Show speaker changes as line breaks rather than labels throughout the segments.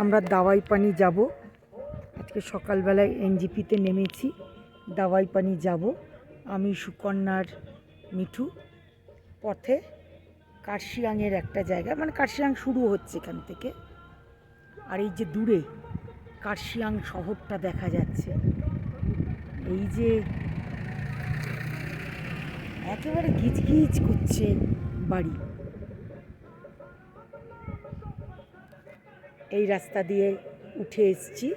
আমরা দাওয়াই পানি যাব। আজকে সকালবেলায় এনজিপিতে নেমেছি, দাওয়াই পানি যাব। আমি সুকন্যার মিঠু। পথে কার্শিয়াংয়ের একটা জায়গা, মানে কার্শিয়াং শুরু হচ্ছে এখান থেকে। আর এই যে দূরে কার্শিয়াং শহরটা দেখা যাচ্ছে, এই যে একেবারে গিজগিজ করছে বাড়ি। এই রাস্তা দিয়ে উঠে এসছি,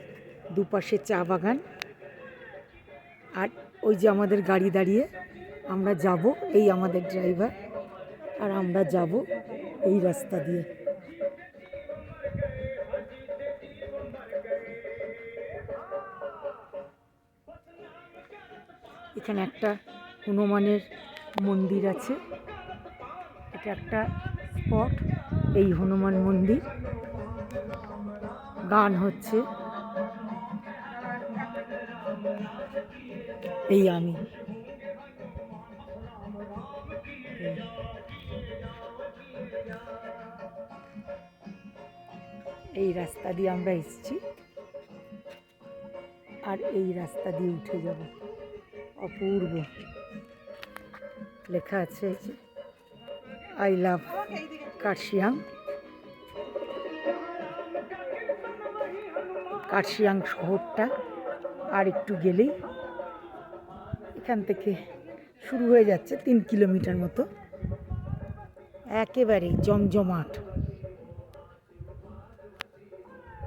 দুপাশে চা বাগান। আর ওই যে আমাদের গাড়ি দাঁড়িয়ে, আমরা যাব, এই আমাদের ড্রাইভার আর আমরা যাব এই রাস্তা দিয়ে। এখানে একটা হনুমানের মন্দির আছে, এটা একটা স্পট। এই হনুমান মন্দির, গান হচ্ছে। এই আমি এই রাস্তা দিয়ে আমরা এসেছি, আর এই রাস্তা দিয়ে উঠে যাব। অপূর্ব লেখা আছে, আই লাভ কার্শিয়াং। কার্শিয়াং শহরটা আর একটু গেলেই এখান থেকে শুরু হয়ে যাচ্ছে, 3 কিলোমিটার মতো। একেবারেই জমজমাট।